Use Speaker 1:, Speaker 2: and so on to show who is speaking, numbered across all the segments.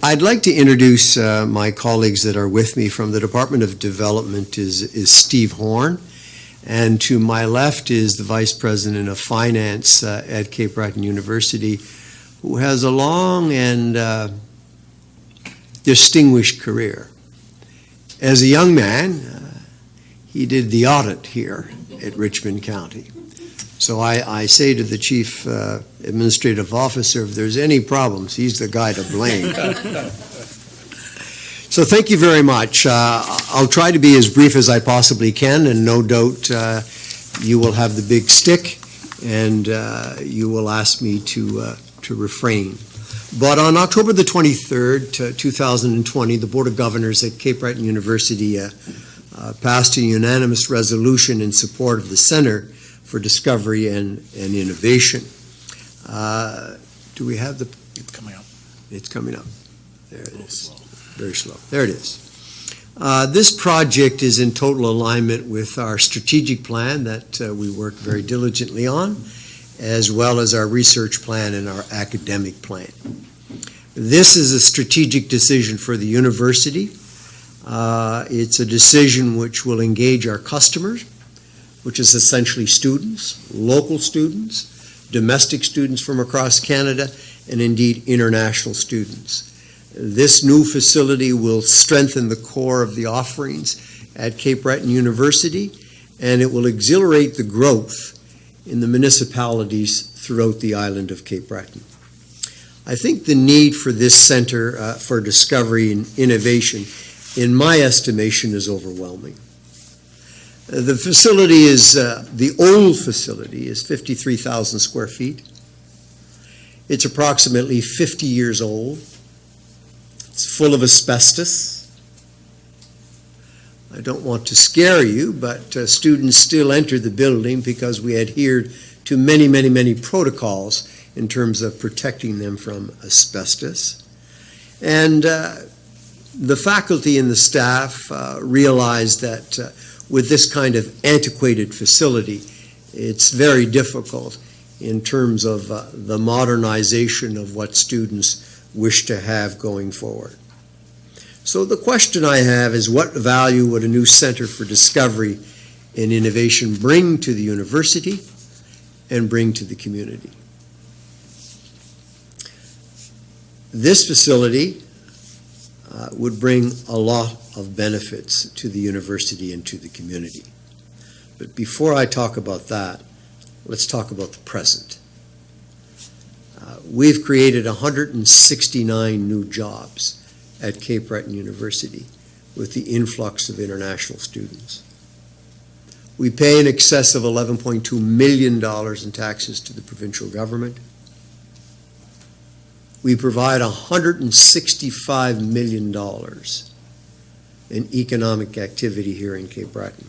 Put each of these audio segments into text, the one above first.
Speaker 1: I'd like to introduce my colleagues that are with me from the Department of Development is Steve Horn, and to my left is the Vice President of Finance at Cape Breton University, who has a long and distinguished career. As a young man, he did the audit here at Richmond County. So I say to the Chief Administrative Officer, if there's any problems, he's the guy to blame. So thank you very much. I'll try to be as brief as I possibly can, and no doubt you will have the big stick, and you will ask me to refrain. But on October the 23rd, 2020, the Board of Governors at Cape Breton University passed a unanimous resolution in support of the Centre for Discovery and Innovation. Do we have the...
Speaker 2: It's coming up.
Speaker 1: It's coming up. There it is. Very slow. There it is. This project is in total alignment with our strategic plan that we work very diligently on, as well as our research plan and our academic plan. This is a strategic decision for the university. It's a decision which will engage our customers, which is essentially students, local students, domestic students from across Canada, and indeed international students. This new facility will strengthen the core of the offerings at Cape Breton University, and it will exhilarate the growth in the municipalities throughout the island of Cape Breton. I think the need for this Centre for Discovery and Innovation, in my estimation, is overwhelming. The facility is, the old facility is 53,000 square feet. It's approximately 50 years old. It's full of asbestos. I don't want to scare you, but students still enter the building because we adhered to many, many, many protocols in terms of protecting them from asbestos. And the faculty and the staff realized that with this kind of antiquated facility, it's very difficult in terms of the modernization of what students wish to have going forward. So the question I have is, what value would a new Centre for Discovery and Innovation bring to the university and bring to the community? This facility would bring a lot of benefits to the university and to the community. But before I talk about that, let's talk about the present. We've created 169 new jobs at Cape Breton University with the influx of international students. We pay in excess of $11.2 million in taxes to the provincial government. We provide $165 million in economic activity here in Cape Breton.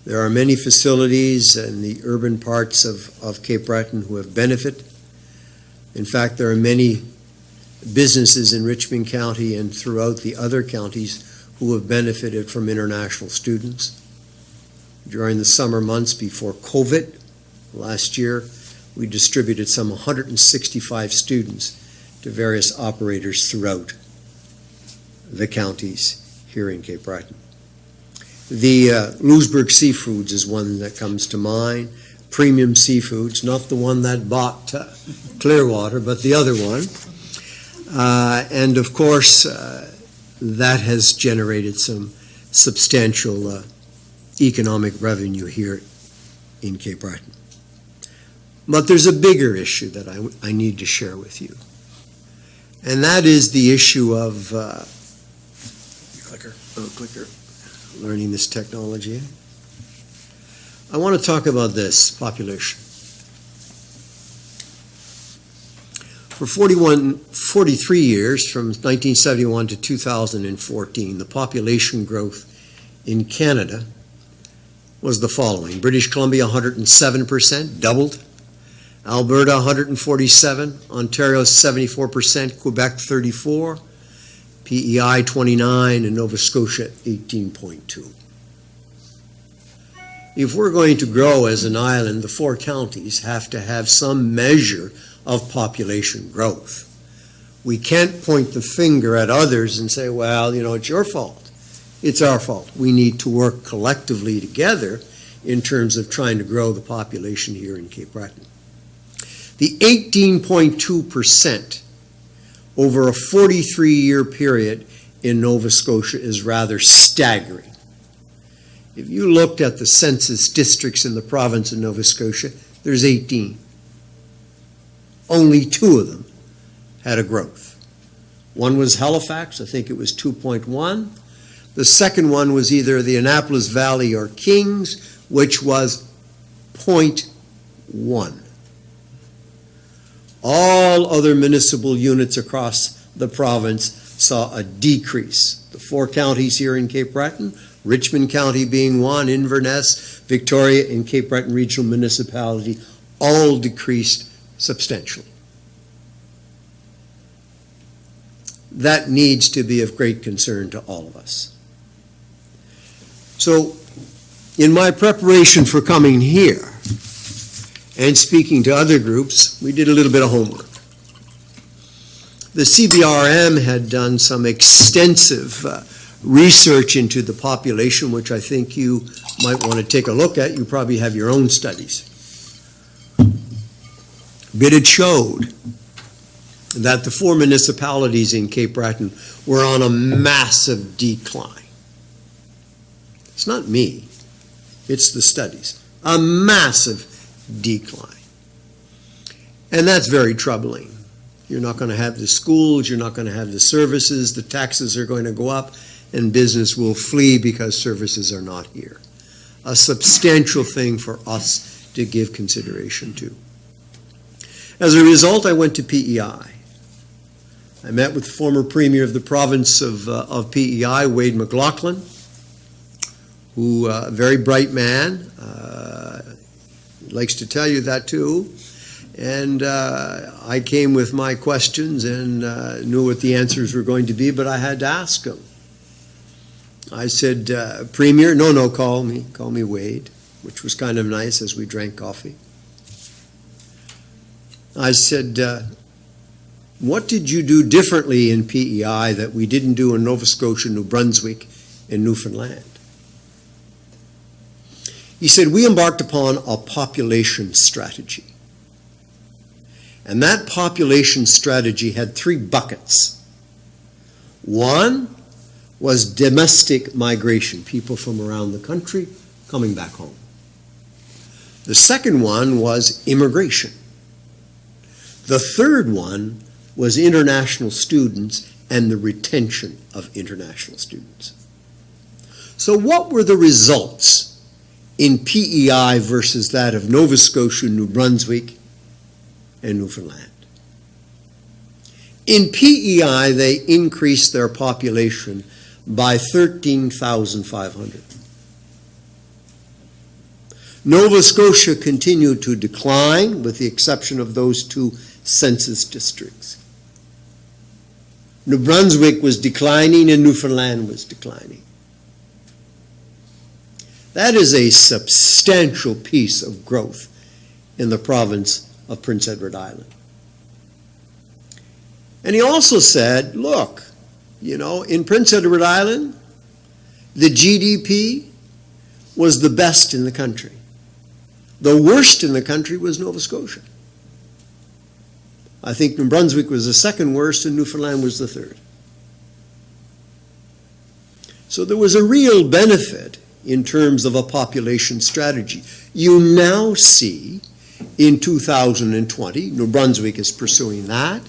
Speaker 1: There are many facilities in the urban parts of Cape Breton who have benefited. In fact, there are many businesses in Richmond County and throughout the other counties who have benefited from international students. During the summer months before COVID, last year, we distributed some 165 students to various operators throughout the counties here in Cape Breton. The Louisburg Seafoods is one that comes to mind. Premium Seafoods, not the one that bought Clearwater, but the other one. And of course, that has generated some substantial economic revenue here in Cape Breton. But there's a bigger issue that I need to share with you. And that is the issue of clicker. Learning this technology. I want to talk about this population. For 43 years, from 1971 to 2014, the population growth in Canada was the following. British Columbia, 107%, doubled. Alberta, 147%. Ontario, 74%. Quebec, 34%. PEI, 29%. And Nova Scotia, 18.2%. If we're going to grow as an island, the four counties have to have some measure of population growth. We can't point the finger at others and say, well, it's your fault. It's our fault. We need to work collectively together in terms of trying to grow the population here in Cape Breton. The 18.2% over a 43-year period in Nova Scotia is rather staggering. If you looked at the census districts in the province of Nova Scotia, there's 18. Only 2 of them had a growth. One was Halifax, I think it was 2.1. The second one was either the Annapolis Valley or Kings, which was 0.1. All other municipal units across the province saw a decrease. The 4 counties here in Cape Breton, Richmond County being one, Inverness, Victoria, and Cape Breton Regional Municipality, all decreased substantially. That needs to be of great concern to all of us. So, in my preparation for coming here and speaking to other groups, we did a little bit of homework. The CBRM had done some extensive research into the population, which I think you might want to take a look at. You probably have your own studies. But it showed that the 4 municipalities in Cape Breton were on a massive decline. It's not me, it's the studies. A massive decline. And that's very troubling. You're not going to have the schools, you're not going to have the services, the taxes are going to go up, and business will flee because services are not here. A substantial thing for us to give consideration to. As a result, I went to PEI. I met with the former Premier of the province of PEI, Wade McLaughlin, who, a very bright man, likes to tell you that too. And I came with my questions and knew what the answers were going to be, but I had to ask him. I said, Premier, no, call me Wade, which was kind of nice as we drank coffee. I said, what did you do differently in PEI that we didn't do in Nova Scotia, New Brunswick, and Newfoundland? He said, we embarked upon a population strategy. And that population strategy had 3 buckets. One was domestic migration, people from around the country coming back home. The second one was immigration. The third one was international students and the retention of international students. So what were the results in PEI versus that of Nova Scotia, New Brunswick, and Newfoundland? In PEI, they increased their population by 13,500. Nova Scotia continued to decline, with the exception of those 2 census districts. New Brunswick was declining and Newfoundland was declining. That is a substantial piece of growth in the province of Prince Edward Island. And he also said, look, in Prince Edward Island, the GDP was the best in the country. The worst in the country was Nova Scotia. I think New Brunswick was the second worst and Newfoundland was the third. So there was a real benefit in terms of a population strategy. You now see in 2020, New Brunswick is pursuing that.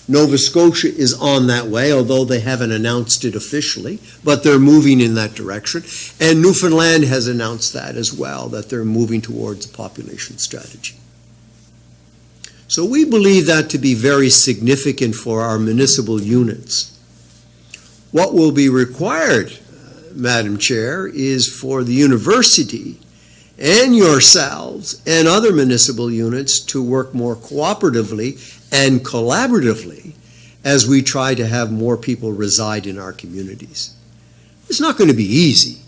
Speaker 1: Nova Scotia is on that way, although they haven't announced it officially, but they're moving in that direction. And Newfoundland has announced that as well, that they're moving towards a population strategy. So we believe that to be very significant for our municipal units. What will be required, Madam Chair, is for the university and yourselves and other municipal units to work more cooperatively and collaboratively as we try to have more people reside in our communities. It's not going to be easy,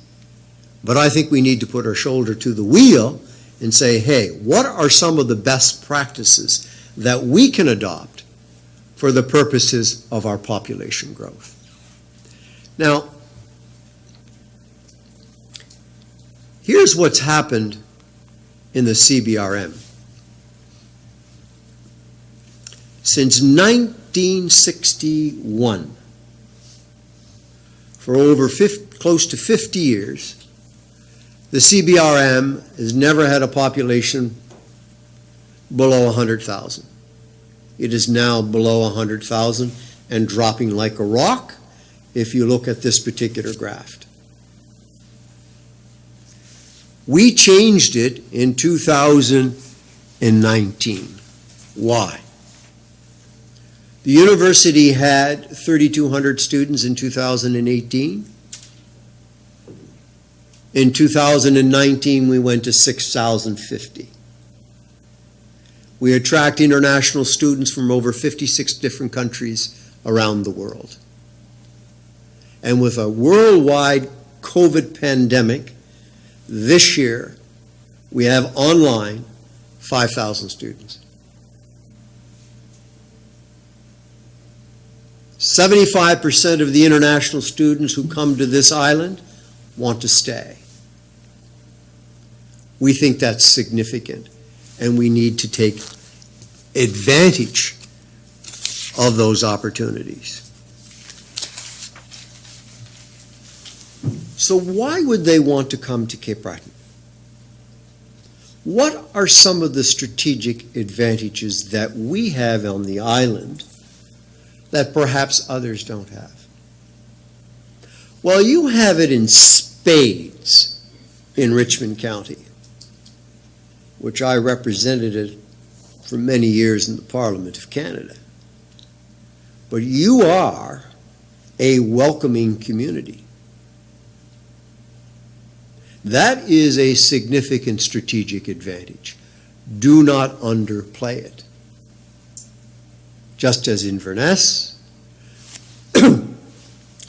Speaker 1: but I think we need to put our shoulder to the wheel and say, hey, what are some of the best practices that we can adopt for the purposes of our population growth. Now, here's what's happened in the CBRM. Since 1961, for close to 50 years, the CBRM has never had a population below 100,000. It is now below 100,000 and dropping like a rock if you look at this particular graph. We changed it in 2019. Why? The university had 3,200 students in 2018. In 2019, we went to 6,050. We attract international students from over 56 different countries around the world. And with a worldwide COVID pandemic, this year we have online 5,000 students. 75% of the international students who come to this island want to stay. We think that's significant, and we need to take advantage of those opportunities. So why would they want to come to Cape Breton? What are some of the strategic advantages that we have on the island that perhaps others don't have? Well, you have it in spades in Richmond County, which I represented it for many years in the Parliament of Canada. But you are a welcoming community. That is a significant strategic advantage. Do not underplay it. Just as Inverness,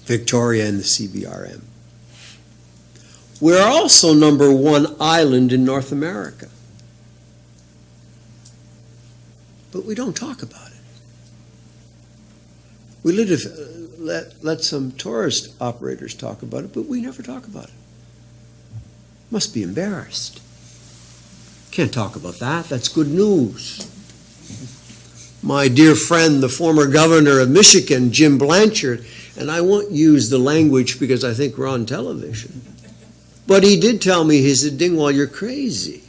Speaker 1: Victoria, and the CBRM. We're also number one island in North America. But we don't talk about it. We let some tourist operators talk about it, but we never talk about it. Must be embarrassed. Can't talk about that. That's good news. My dear friend, the former governor of Michigan, Jim Blanchard, and I won't use the language because I think we're on television, but he did tell me, he said, Dingwall, you're crazy.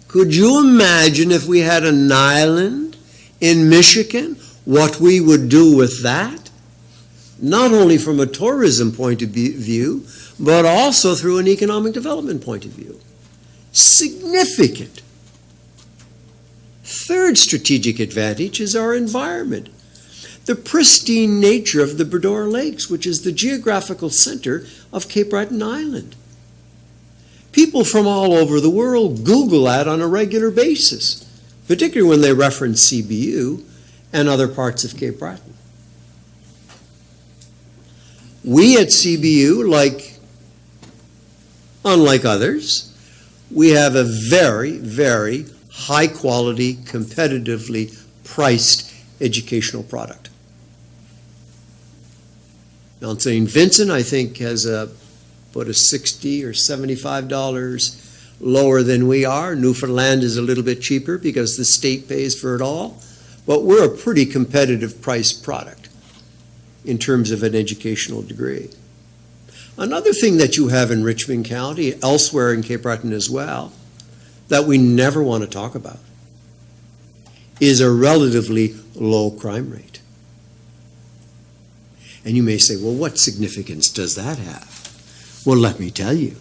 Speaker 1: Could you imagine if we had an island in Michigan, what we would do with that? Not only from a tourism point of view, but also through an economic development point of view. Significant. Third strategic advantage is our environment. The pristine nature of the Bredor Lakes, which is the geographical center of Cape Breton Island. People from all over the world Google that on a regular basis, particularly when they reference CBU and other parts of Cape Breton. We at CBU, unlike others, we have a very, very high quality, competitively priced educational product. Mount St. Vincent, I think, has about a $60 or $75 lower than we are. Newfoundland is a little bit cheaper because the state pays for it all. But we're a pretty competitive priced product in terms of an educational degree. Another thing that you have in Richmond County, elsewhere in Cape Breton as well, that we never want to talk about, is a relatively low crime rate. And you may say, well, what significance does that have? Well, let me tell you.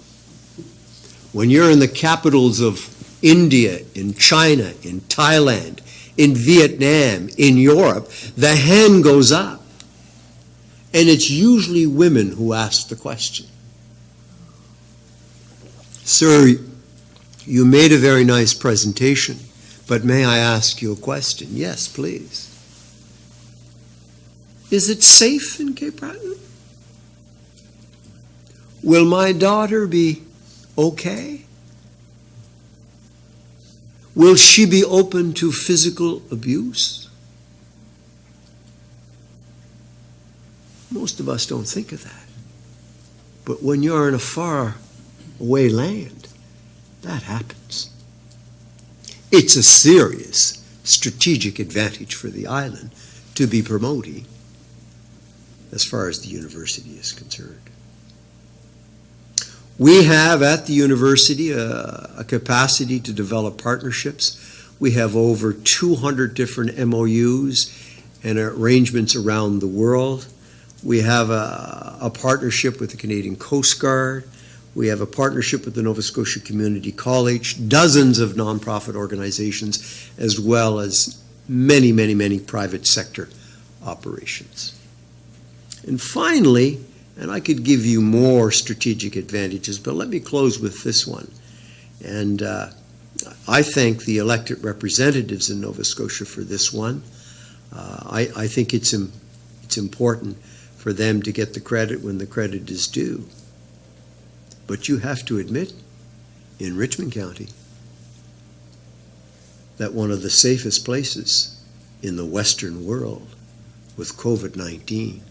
Speaker 1: When you're in the capitals of India, in China, in Thailand, in Vietnam, in Europe, the hand goes up. And it's usually women who ask the question. Sir, you made a very nice presentation, but may I ask you a question? Yes, please. Is it safe in Cape Breton? Will my daughter be okay? Will she be open to physical abuse? Most of us don't think of that. But when you're in a far away land, that happens. It's a serious strategic advantage for the island to be promoting as far as the university is concerned. We have at the university a capacity to develop partnerships. We have over 200 different MOUs and arrangements around the world. We have a partnership with the Canadian Coast Guard. We have a partnership with the Nova Scotia Community College, dozens of nonprofit organizations, as well as many, many, many private sector operations. And finally, and I could give you more strategic advantages, but let me close with this one. And I thank the elected representatives in Nova Scotia for this one. I think it's important for them to get the credit when the credit is due. But you have to admit, in Richmond County, that one of the safest places in the Western world with COVID-19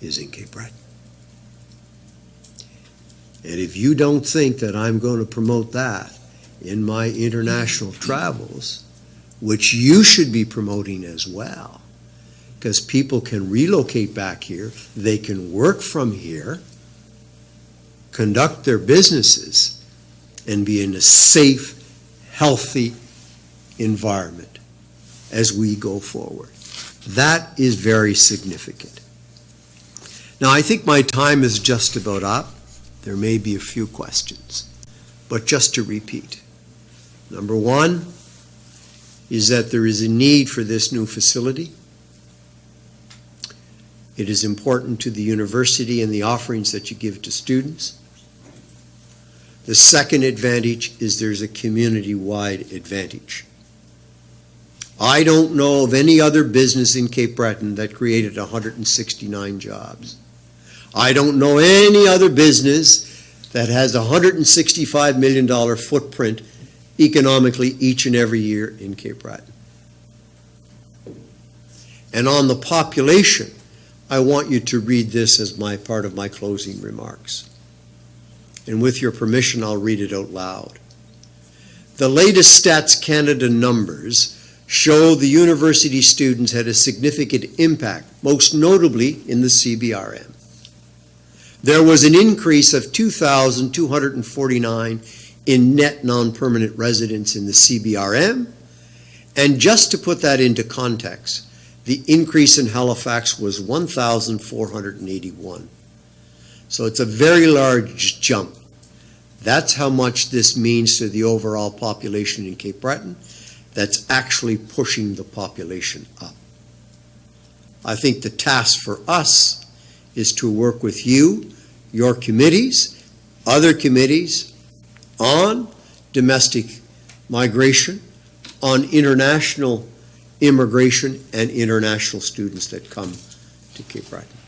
Speaker 1: is in Cape Breton. And if you don't think that I'm going to promote that in my international travels, which you should be promoting as well, because people can relocate back here, they can work from here, conduct their businesses, and be in a safe, healthy environment as we go forward. That is very significant. Now, I think my time is just about up. There may be a few questions, but just to repeat. Number one is that there is a need for this new facility. It is important to the university and the offerings that you give to students. The second advantage is there's a community-wide advantage. I don't know of any other business in Cape Breton that created 169 jobs. I don't know any other business that has a $165 million footprint economically each and every year in Cape Breton. And on the population, I want you to read this as part of my closing remarks. And with your permission, I'll read it out loud. The latest Stats Canada numbers show the university students had a significant impact, most notably in the CBRM. There was an increase of 2,249 in net non-permanent residents in the CBRM. And just to put that into context, the increase in Halifax was 1,481. So it's a very large jump. That's how much this means to the overall population in Cape Breton. That's actually pushing the population up. I think the task for us is to work with you, your committees, other committees on domestic migration, on international immigration and international students that come to Cape Breton.